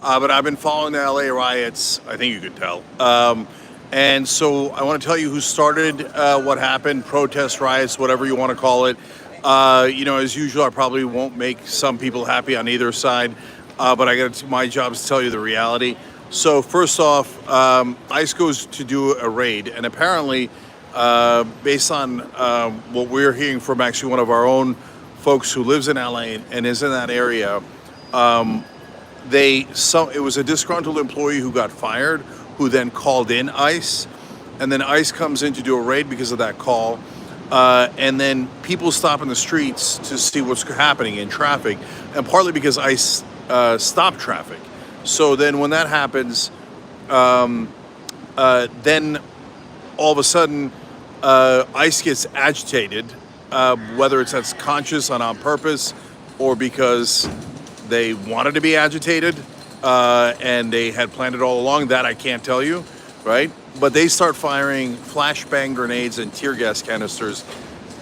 but I've been following the LA riots. I think you could tell. And so I want to tell you who started what happened, protests, riots, whatever you want to call it. As usual, I probably won't make some people happy on either side, but my job is to tell you the reality. So first off, ICE goes to do a raid, and apparently, based on what we're hearing from actually one of our own folks who lives in LA and is in that area, it was a disgruntled employee who got fired, who then called in ICE, and then ICE comes in to do a raid because of that call, and then people stop in the streets to see what's happening in traffic, and partly because ICE stopped traffic. So then when that happens, then all of a sudden ICE gets agitated, whether that's conscious and on purpose or because they wanted to be agitated and they had planned it all along. That I can't tell you, right? But they start firing flashbang grenades and tear gas canisters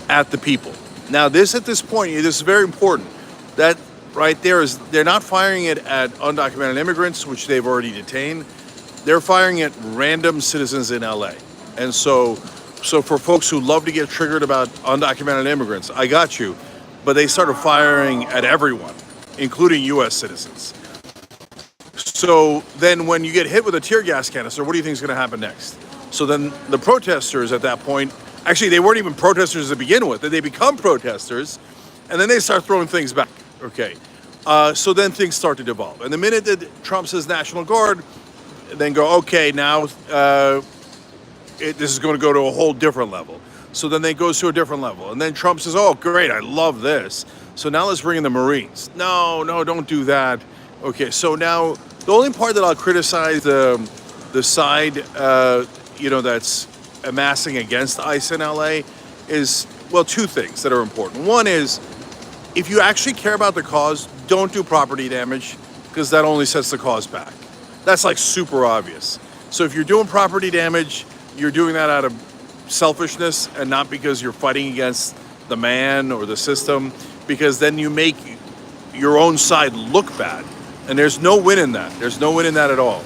at the people. Now at this point, this is very important. That right there is, they're not firing it at undocumented immigrants, which they've already detained. They're firing at random citizens in LA. And so for folks who love to get triggered about undocumented immigrants, I got you. But they started firing at everyone, including U.S. citizens. So then when you get hit with a tear gas canister, what do you think is going to happen next? So then the protesters at that point, actually they weren't even protesters to begin with, they become protesters, and then they start throwing things back. Okay, so then things start to devolve. And the minute that Trump says National Guard, then go, okay, now this is going to go to a whole different level. So then they goes to a different level. And then Trump says, oh, great, I love this. So now let's bring in the Marines. No, don't do that. Okay, so now the only part that I'll criticize the side, that's amassing against ICE in LA is, well, two things that are important. One is, if you actually care about the cause, don't do property damage, because that only sets the cause back. That's like super obvious. So if you're doing property damage, you're doing that out of selfishness and not because you're fighting against the man or the system, because then you make your own side look bad. And there's no win in that. There's no win in that at all.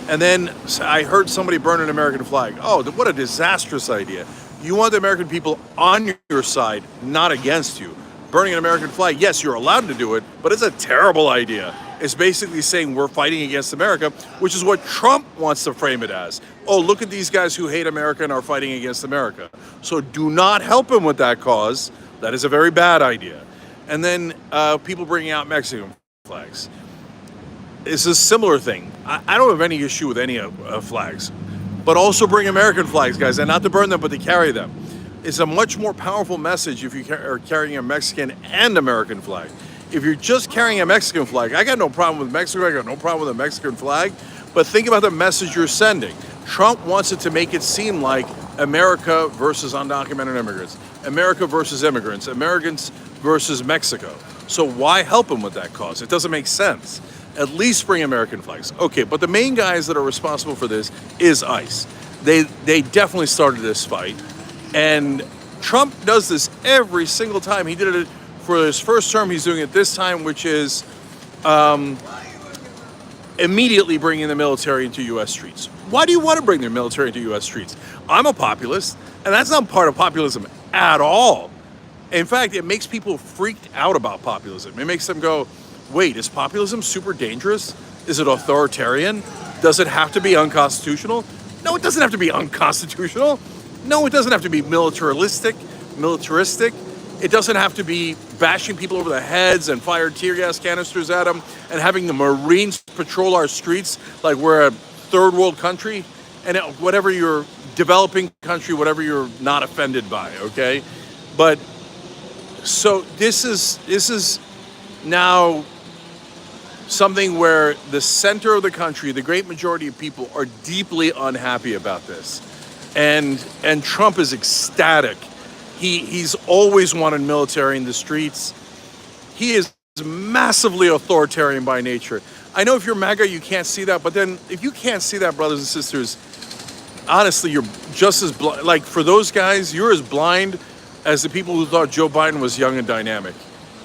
And then I heard somebody burn an American flag. Oh, what a disastrous idea. You want the American people on your side, not against you. Burning an American flag, yes, you're allowed to do it, but it's a terrible idea. It's basically saying we're fighting against America, which is what Trump wants to frame it as. Oh, look at these guys who hate America and are fighting against America. So do not help him with that cause. That is a very bad idea. And then people bringing out Mexican flags. It's a similar thing. I don't have any issue with any flags, but also bring American flags, guys, and not to burn them, but to carry them. It's a much more powerful message if you are carrying a Mexican and American flag. If you're just carrying a Mexican flag, I got no problem with Mexico, I got no problem with a Mexican flag, but think about the message you're sending. Trump wants it to make it seem like America versus undocumented immigrants, America versus immigrants, Americans versus Mexico. So why help him with that cause? It doesn't make sense. At least bring American flags. Okay, but the main guys that are responsible for this is ICE. They definitely started this fight. And Trump does this every single time. He did it for his first term. He's doing it this time, which is immediately bringing the military into U.S. streets. Why do you want to bring the military into U.S. streets? I'm a populist, and that's not part of populism at all. In fact, it makes people freaked out about populism. It makes them go, wait, is populism super dangerous? Is it authoritarian? Does it have to be unconstitutional? No, it doesn't have to be unconstitutional. No, it doesn't have to be militaristic. It doesn't have to be bashing people over the heads and fire tear gas canisters at them and having the Marines patrol our streets like we're a third world country and whatever you're developing country, whatever you're not offended by, okay? But so this is now something where the center of the country, the great majority of people are deeply unhappy about this. And Trump is ecstatic. He's always wanted military in the streets. He is massively authoritarian by nature. I know if you're MAGA, you can't see that, but then if you can't see that, brothers and sisters, honestly, you're just as blind. Like for those guys, you're as blind as the people who thought Joe Biden was young and dynamic.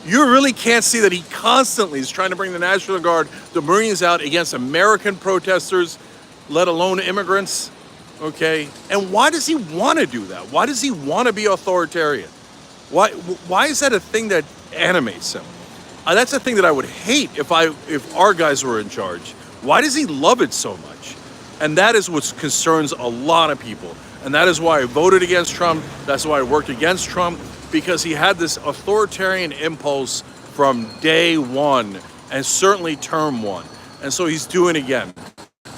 You really can't see that he constantly is trying to bring the National Guard, the Marines out against American protesters, let alone immigrants. Okay, and why does he want to do that? Why does he want to be authoritarian? Why is that a thing that animates him? That's a thing that I would hate if our guys were in charge. Why does he love it so much? And that is what concerns a lot of people. And that is why I voted against Trump. That's why I worked against Trump, because he had this authoritarian impulse from day one, and certainly term one. And so he's doing it again.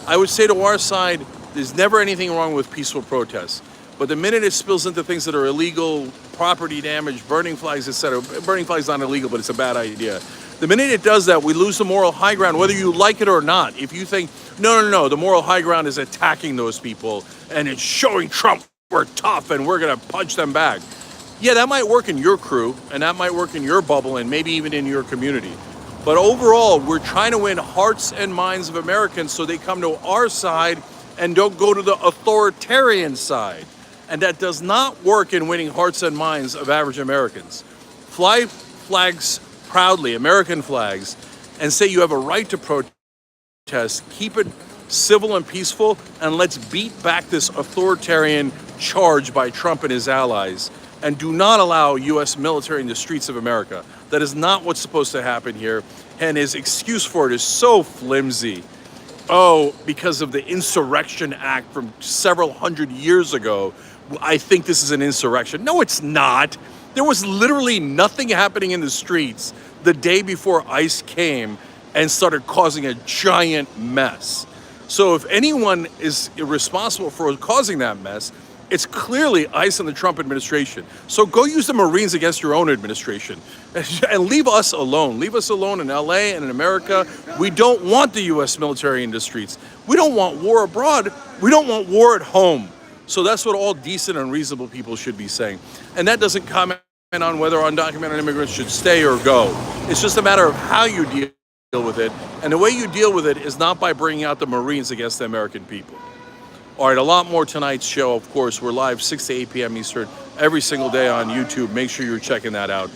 I would say to our side, there's never anything wrong with peaceful protests. But the minute it spills into things that are illegal, property damage, burning flags, etc., burning flags not illegal, but it's a bad idea. The minute it does that, we lose the moral high ground, whether you like it or not. If you think, no, the moral high ground is attacking those people and it's showing Trump we're tough and we're going to punch them back. Yeah, that might work in your crew and that might work in your bubble and maybe even in your community. But overall, we're trying to win hearts and minds of Americans so they come to our side and don't go to the authoritarian side. And that does not work in winning hearts and minds of average Americans. Fly flags proudly, American flags, and say you have a right to protest. Keep it civil and peaceful, and let's beat back this authoritarian charge by Trump and his allies. And do not allow U.S. military in the streets of America. That is not what's supposed to happen here. And his excuse for it is so flimsy. Oh, because of the Insurrection Act from several hundred years ago, I think this is an insurrection. No, it's not. There was literally nothing happening in the streets the day before ICE came and started causing a giant mess. So if anyone is responsible for causing that mess, it's clearly ICE and the Trump administration. So go use the Marines against your own administration and leave us alone. Leave us alone in LA and in America. We don't want the U.S. military in the streets. We don't want war abroad. We don't want war at home. So that's what all decent and reasonable people should be saying. And that doesn't comment on whether undocumented immigrants should stay or go. It's just a matter of how you deal with it. And the way you deal with it is not by bringing out the Marines against the American people. All right, a lot more tonight's show, of course. We're live 6 to 8 p.m. Eastern every single day on YouTube. Make sure you're checking that out.